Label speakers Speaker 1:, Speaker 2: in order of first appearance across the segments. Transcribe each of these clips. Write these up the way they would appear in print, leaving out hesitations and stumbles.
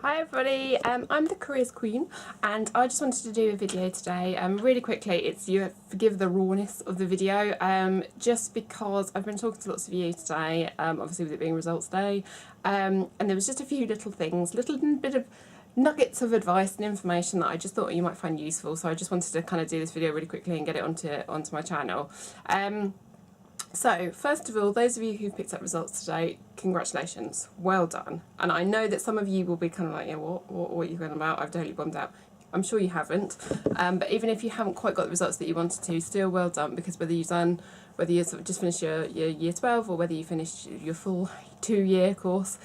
Speaker 1: Hi everybody, I'm the Careers Queen and I just wanted to do a video today. Really quickly, you forgive the rawness of the video, just because I've been talking to lots of you today, obviously with it being results day, and there was just a few little things, little bit of nuggets of advice and information that I just thought you might find useful, so I just wanted to kind of do this video really quickly and get it onto my channel. So, first of all, those of you who've picked up results today, congratulations, well done. And I know that some of you will be kind of like, yeah, what are you going about? I've totally bombed out. I'm sure you haven't, but even if you haven't quite got the results that you wanted to, still well done, because whether you sort of just finished your year 12 or whether you finished your full 2-year course,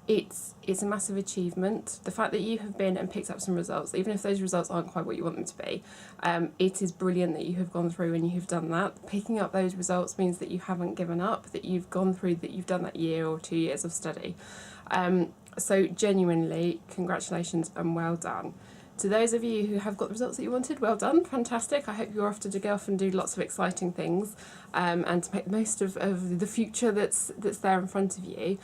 Speaker 1: it's a massive achievement. The fact that you have been and picked up some results, even if those results aren't quite what you want them to be, it is brilliant that you have gone through and you have done that. Picking up those results means that you haven't given up, that you've gone through, that you've done that year or 2 years of study. So genuinely, congratulations and well done. To those of you who have got the results that you wanted, well done, fantastic. I hope you're off to go off and do lots of exciting things, and to make the most of the future that's there in front of you.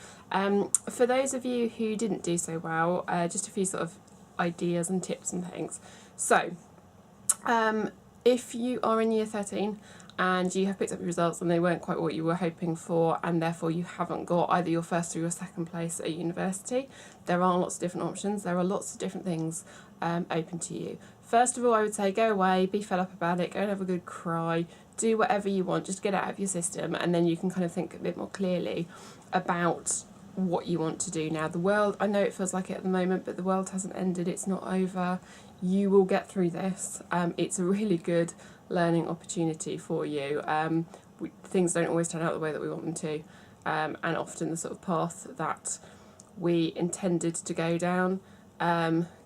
Speaker 1: For those of you who didn't do so well, just a few sort of ideas and tips and things. So, if you are in year 13 and you have picked up your results and they weren't quite what you were hoping for, and therefore you haven't got either your first or your second place at university, there are lots of different options. There are lots of different things open to you. First of all, I would say go away, be fed up about it, go and have a good cry, do whatever you want, just get it out of your system, and then you can kind of think a bit more clearly about what you want to do now. The world, I know it feels like it at the moment, but the world hasn't ended, it's not over. You will get through this. It's a really good learning opportunity for you. Things don't always turn out the way that we want them to, and often the sort of path that we intended to go down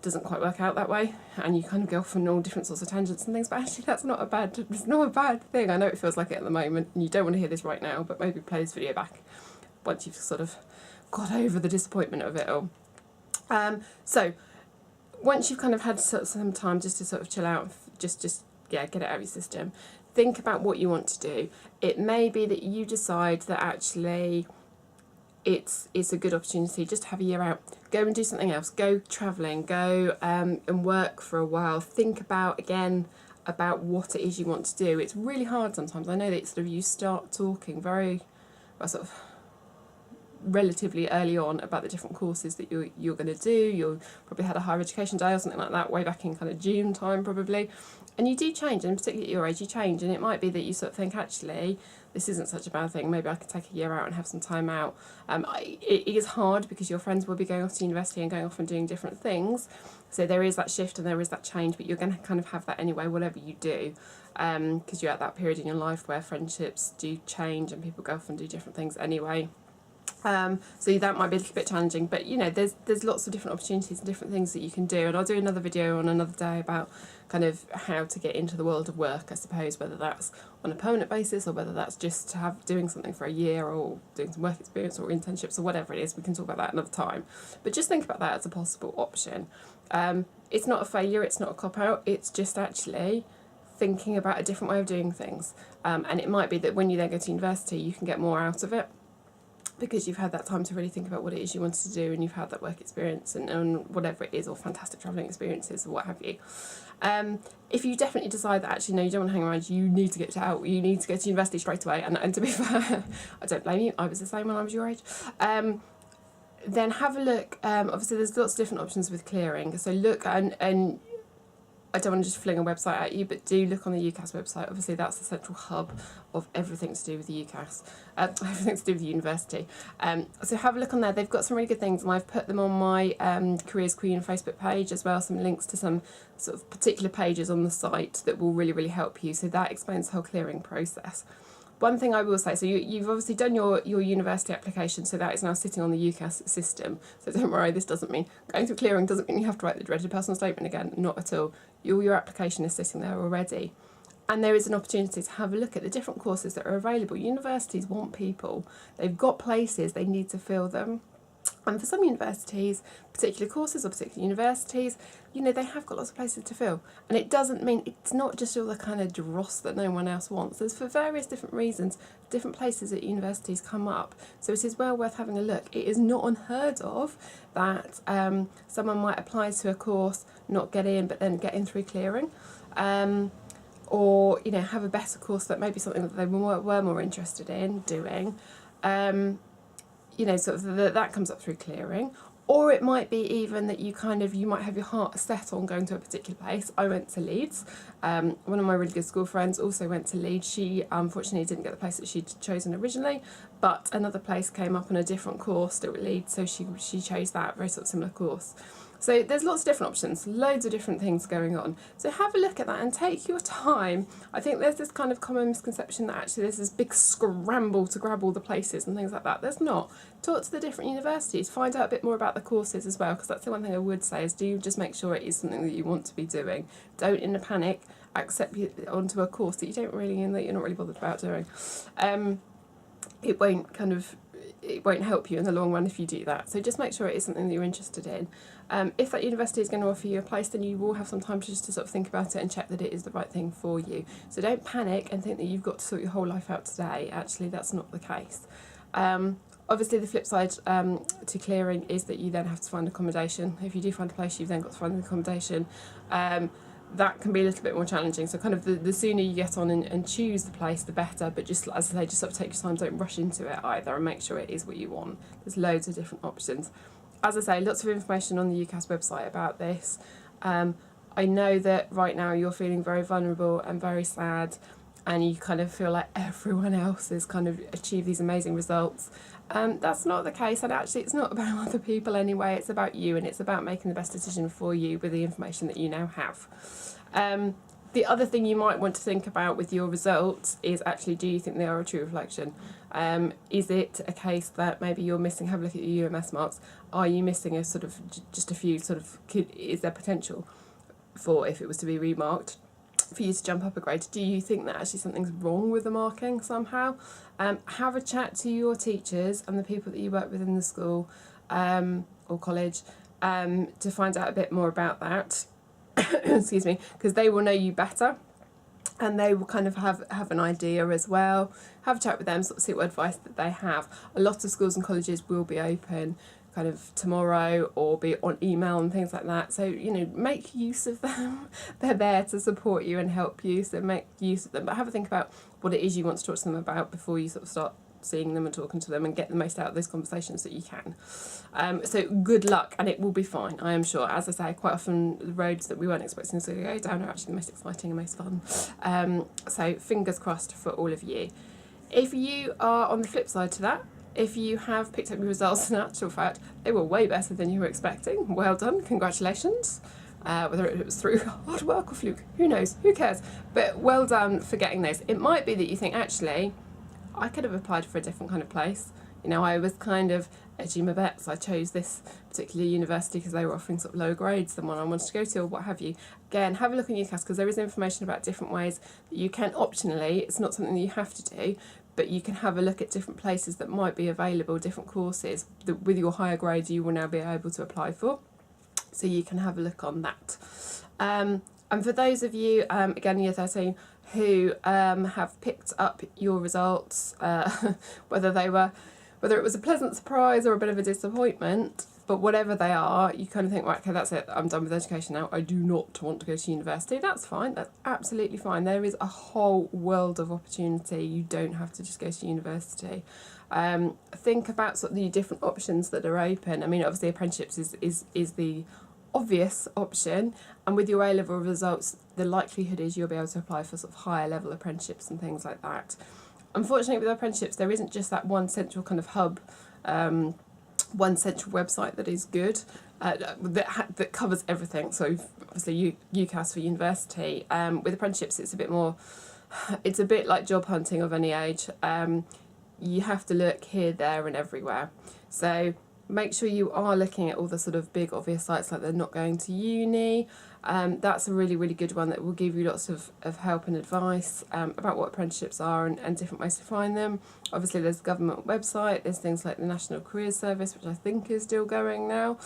Speaker 1: doesn't quite work out that way, and you kind of go off on all different sorts of tangents and things, but actually it's not a bad thing. I know it feels like it at the moment and you don't want to hear this right now, but maybe play this video back once you've sort of got over the disappointment of it all. So once you've kind of had some time just to sort of chill out, just get it out of your system, think about what you want to do. It may be that you decide that actually it's a good opportunity just to have a year out, go and do something else, go travelling, go and work for a while. Think about what it is you want to do. It's really hard sometimes. I know that sort of you start talking very sort of relatively early on about the different courses that you're going to do. You'll probably had a higher education day or something like that way back in kind of June time probably, and you do change, and particularly at your age you change, and it might be that you sort of think actually this isn't such a bad thing, maybe I could take a year out and have some time out. It is hard because your friends will be going off to university and going off and doing different things, so there is that shift and there is that change, but you're going to kind of have that anyway whatever you do, because you're at that period in your life where friendships do change and people go off and do different things anyway. So that might be a little bit challenging, but you know there's lots of different opportunities and different things that you can do, and I'll do another video on another day about kind of how to get into the world of work, I suppose, whether that's on a permanent basis or whether that's just to have doing something for a year or doing some work experience or internships or whatever it is. We can talk about that another time, but just think about that as a possible option. It's not a failure, it's not a cop-out, it's just actually thinking about a different way of doing things, and it might be that when you then go to university you can get more out of it, because you've had that time to really think about what it is you wanted to do, and you've had that work experience and whatever it is, or fantastic travelling experiences or what have you. If you definitely decide that actually no, you don't want to hang around, you need to get out, you need to go to university straight away, and to be fair, I don't blame you, I was the same when I was your age, then have a look. Obviously there's lots of different options with clearing, so look, and I don't want to just fling a website at you, but do look on the UCAS website. Obviously that's the central hub of everything to do with the UCAS, everything to do with the university. So have a look on there. They've got some really good things, and I've put them on my Careers Queen Facebook page as well, some links to some sort of particular pages on the site that will really help you. So that explains the whole clearing process. One thing I will say, so you've obviously done your university application, so that is now sitting on the UCAS system. So don't worry, this doesn't mean, going through clearing doesn't mean you have to write the dreaded personal statement again, not at all. Your application is sitting there already. And there is an opportunity to have a look at the different courses that are available. Universities want people, they've got places, they need to fill them. And for some universities, particular courses or particular universities, they have got lots of places to fill. And it doesn't mean, it's not just all the kind of dross that no one else wants. There's, for various different reasons, different places at universities come up. So it is well worth having a look. It is not unheard of that someone might apply to a course, not get in, but then get in through clearing. Or, have a better course that may be something that they were more interested in doing. Sort of that comes up through clearing. Or it might be even that you might have your heart set on going to a particular place. I went to Leeds. One of my really good school friends also went to Leeds. She unfortunately didn't get the place that she'd chosen originally, but another place came up on a different course still at Leeds, so she chose that, very sort of similar course. So there's lots of different options, loads of different things going on. So have a look at that and take your time. I think there's this kind of common misconception that actually there's this big scramble to grab all the places and things like that. There's not. Talk to the different universities, find out a bit more about the courses as well, because that's the one thing I would say is do just make sure it is something that you want to be doing. Don't in a panic accept it onto a course that you don't really, and that you're not really bothered about doing. It won't help you in the long run if you do that. So just make sure it is something that you're interested in. If that university is going to offer you a place, then you will have some time just to sort of think about it and check that it is the right thing for you. So don't panic and think that you've got to sort your whole life out today. Actually, that's not the case. Obviously, the flip side to clearing is that you then have to find accommodation. If you do find a place, you've then got to find the accommodation. That can be a little bit more challenging. So kind of the sooner you get on and choose the place, the better. But just, as I say, just sort of take your time, don't rush into it either, and make sure it is what you want. There's loads of different options. As I say, lots of information on the UCAS website about this. I know that right now you're feeling very vulnerable and very sad, and you kind of feel like everyone else has kind of achieved these amazing results. That's not the case, and actually it's not about other people anyway, it's about you, and it's about making the best decision for you with the information that you now have. The other thing you might want to think about with your results is actually, do you think they are a true reflection? Is it a case that maybe you're missing, have a look at your UMS marks, are you missing a sort of, just a few sort of, is there potential for, if it was to be remarked, for you to jump up a grade? Do you think that actually something's wrong with the marking somehow? Have a chat to your teachers and the people that you work with in the school or college to find out a bit more about that. Excuse me, because they will know you better and they will kind of have an idea as well. Have a chat with them, sort of see what advice that they have. A lot of schools and colleges will be open kind of tomorrow or be on email and things like that, so make use of them. They're there to support you and help you, so make use of them, but have a think about what it is you want to talk to them about before you sort of start seeing them and talking to them, and get the most out of those conversations that you can. So good luck, and it will be fine, I am sure. As I say, quite often the roads that we weren't expecting to go down are actually the most exciting and most fun. So fingers crossed for all of you. If you are on the flip side to that, if you have picked up your results, in actual fact, they were way better than you were expecting. Well done, congratulations. Whether it was through hard work or fluke, who knows, who cares? But well done for getting those. It might be that you think, actually, I could have applied for a different kind of place. I was kind of edging my bets. I chose this particular university because they were offering sort of lower grades than one I wanted to go to, or what have you. Again, have a look on UCAS, because there is information about different ways that you can optionally, it's not something that you have to do, but you can have a look at different places that might be available, different courses that with your higher grades you will now be able to apply for. So you can have a look on that. And for those of you, again, year 13, who have picked up your results, whether it was a pleasant surprise or a bit of a disappointment, but whatever they are, you kind of think, right, okay, that's it, I'm done with education now, I do not want to go to university. That's fine, that's absolutely fine. There is a whole world of opportunity. You don't have to just go to university. Think about sort of the different options that are open. I mean, obviously apprenticeships is the obvious option, and with your A-level results, the likelihood is you'll be able to apply for sort of higher level apprenticeships and things like that. Unfortunately, with apprenticeships, there isn't just that one central kind of hub, one central website that is good, that covers everything. So obviously UCAS for university. With apprenticeships, it's a bit like job hunting of any age. You have to look here, there and everywhere. So make sure you are looking at all the sort of big obvious sites like they're not going to uni. That's a really, really good one that will give you lots of help and advice about what apprenticeships are and different ways to find them. Obviously there's the government website, there's things like the National Careers Service, which I think is still going now.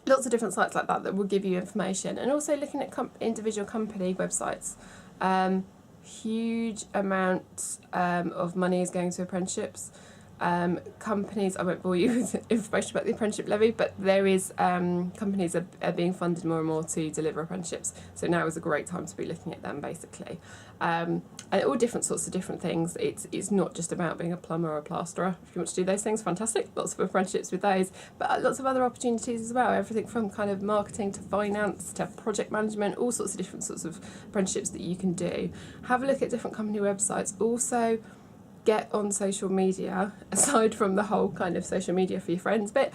Speaker 1: Lots of different sites like that will give you information, and also looking at individual company websites. Huge amount of money is going to apprenticeships. Companies, I won't bore you with information about the apprenticeship levy, but there is companies are being funded more and more to deliver apprenticeships, so now is a great time to be looking at them basically. And all different sorts of different things. It's not just about being a plumber or a plasterer. If you want to do those things, fantastic, lots of apprenticeships with those, but lots of other opportunities as well, everything from kind of marketing to finance to project management, all sorts of different sorts of apprenticeships that you can do. Have a look at different company websites. Also get on social media, aside from the whole kind of social media for your friends bit.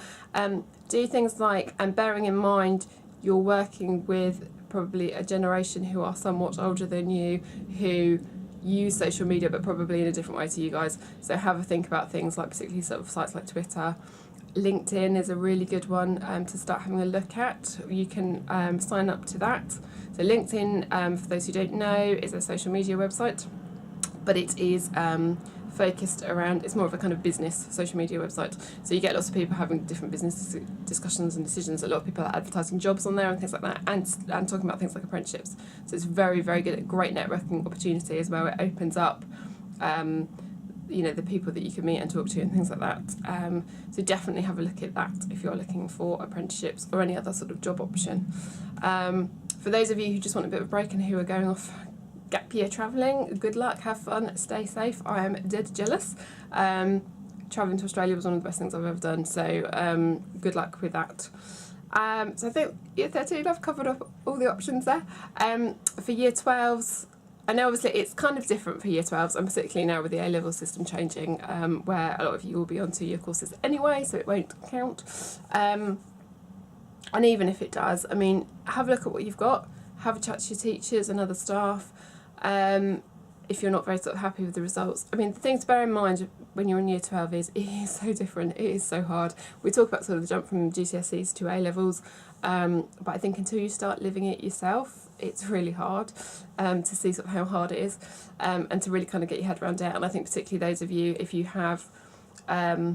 Speaker 1: Do things like, and bearing in mind you're working with probably a generation who are somewhat older than you, who use social media but probably in a different way to you guys, so have a think about things like particularly sort of sites like Twitter. LinkedIn is a really good one to start having a look at. You can sign up to that. So LinkedIn, for those who don't know, is a social media website, but it is focused around, it's more of a kind of business social media website. So you get lots of people having different business discussions and decisions. A lot of people are advertising jobs on there and things like that, and talking about things like apprenticeships. So it's very, very good, at great networking opportunity as well. It opens up the people that you can meet and talk to and things like that. So definitely have a look at that if you're looking for apprenticeships or any other sort of job option. For those of you who just want a bit of a break and who are going off gap year travelling, good luck, have fun, stay safe. I am dead jealous. Travelling to Australia was one of the best things I've ever done, so good luck with that. So I think year 13 I've covered up all the options there. For year 12s, I know obviously it's kind of different for year 12s, and particularly now with the A-level system changing, where a lot of you will be on 2-year courses anyway, so it won't count. And even if it does, I mean, have a look at what you've got, have a chat to your teachers and other staff. If you're not very sort of happy with the results, I mean, the thing to bear in mind when you're in year 12 is it is so different, it is so hard. We talk about sort of the jump from GCSEs to A-levels, but I think until you start living it yourself, it's really hard to see sort of how hard it is, and to really kind of get your head around it. And I think particularly those of you, if you have not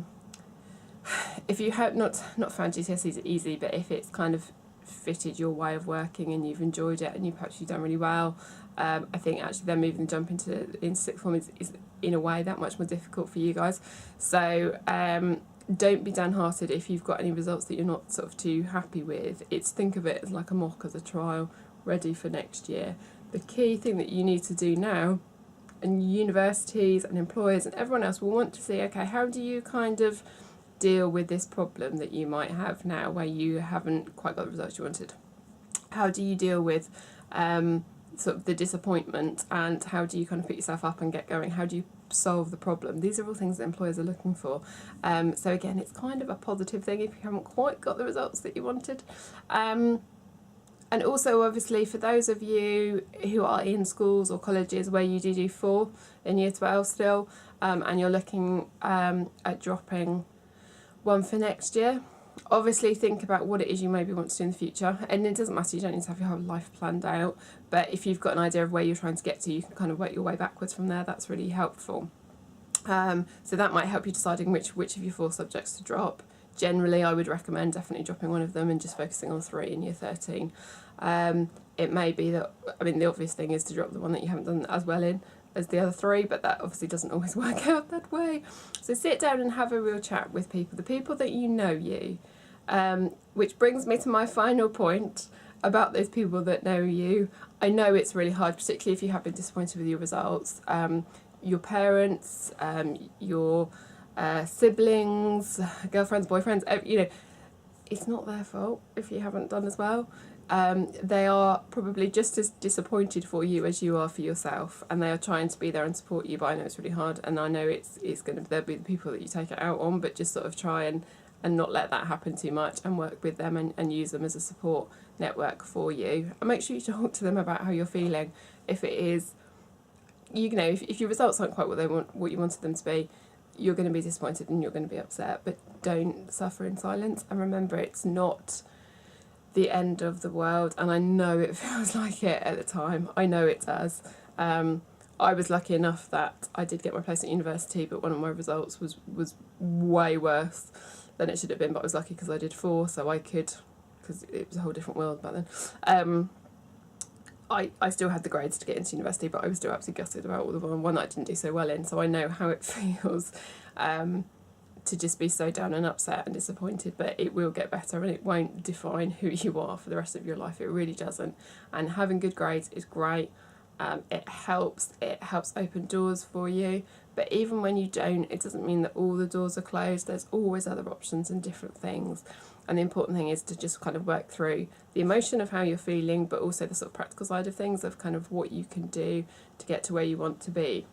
Speaker 1: found GCSEs easy, but if it's kind of fitted your way of working and you've enjoyed it and you've done really well, I think actually then moving the jump into sixth form is in a way that much more difficult for you guys. So don't be downhearted if you've got any results that you're not sort of too happy with. Think of it as like a mock, as a trial, ready for next year. The key thing that you need to do now, and universities and employers and everyone else will want to see, okay, how do you kind of deal with this problem that you might have now where you haven't quite got the results you wanted? How do you deal with sort of the disappointment, and how do you kind of pick yourself up and get going? How do you solve the problem? These are all things that employers are looking for. So again, it's kind of a positive thing if you haven't quite got the results that you wanted. And also obviously for those of you who are in schools or colleges where you do 4 in year 12 still, and you're looking at dropping 1 for next year, obviously think about what it is you maybe want to do in the future. And it doesn't matter, you don't need to have your whole life planned out, but if you've got an idea of where you're trying to get to, you can kind of work your way backwards from there. That's really helpful. So that might help you deciding which of your 4 subjects to drop. Generally, I would recommend definitely dropping one of them and just focusing on 3 in year 13. It may be that, I mean, the obvious thing is to drop the one that you haven't done as well in as the other 3, but that obviously doesn't always work out that way. So sit down and have a real chat with people, the people that you know you, which brings me to my final point about those people that know you. I know it's really hard, particularly if you have been disappointed with your results. Your parents, your siblings, girlfriends, boyfriends, it's not their fault if you haven't done as well. They are probably just as disappointed for you as you are for yourself, and they are trying to be there and support you, but I know it's really hard, and I know they'll be the people that you take it out on, but just sort of try and not let that happen too much, and work with them and use them as a support network for you. And make sure you talk to them about how you're feeling. If it is, if your results aren't quite what you wanted them to be, you're going to be disappointed and you're going to be upset, but don't suffer in silence. And remember, it's not the end of the world. And I know it feels like it at the time. I know it does. I was lucky enough that I did get my place at university, but one of my results was way worse than it should have been. But I was lucky because I did 4, so I could, because it was a whole different world back then. I still had the grades to get into university, but I was still absolutely gutted about all the one that I didn't do so well in. So I know how it feels to just be so down and upset and disappointed, but it will get better and it won't define who you are for the rest of your life. It really doesn't. And having good grades is great. It helps open doors for you, but even when you don't, it doesn't mean that all the doors are closed. There's always other options and different things, and the important thing is to just kind of work through the emotion of how you're feeling, but also the sort of practical side of things, of kind of what you can do to get to where you want to be.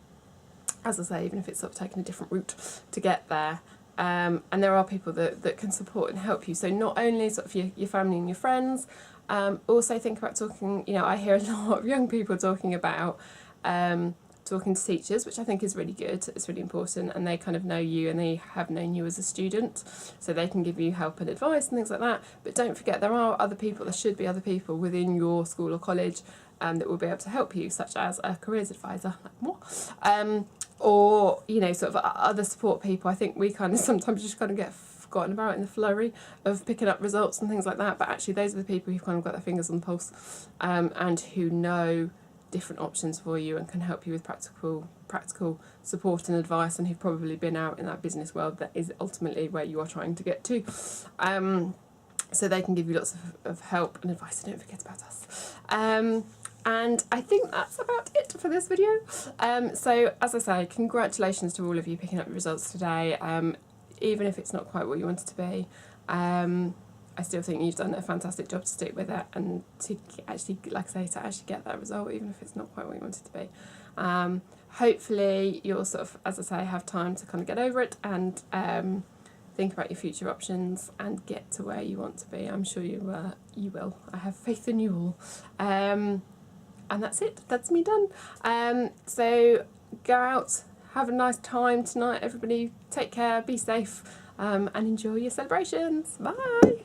Speaker 1: As I say, even if it's sort of taking a different route to get there. And there are people that can support and help you. So not only sort of your family and your friends, also think about talking, I hear a lot of young people talking about talking to teachers, which I think is really good. It's really important, and they kind of know you and they have known you as a student, so they can give you help and advice and things like that. But don't forget, there are other people, there should be other people within your school or college that will be able to help you, such as a careers advisor, like more. Or, sort of other support people. I think we kind of sometimes just kind of get forgotten about in the flurry of picking up results and things like that, but actually those are the people who've kind of got their fingers on the pulse, and who know different options for you and can help you with practical support and advice, and who've probably been out in that business world that is ultimately where you are trying to get to. So they can give you lots of help and advice, so don't forget about us. And I think that's about it for this video. So as I say, congratulations to all of you picking up your results today. Even if it's not quite what you want it to be, I still think you've done a fantastic job to stick with it and to actually, like I say, to actually get that result, even if it's not quite what you want it to be. Hopefully you'll sort of, as I say, have time to kind of get over it and think about your future options and get to where you want to be. I'm sure you will. I have faith in you all. And that's it. That's me done. So go out, have a nice time tonight, everybody. Take care, be safe, and enjoy your celebrations. Bye.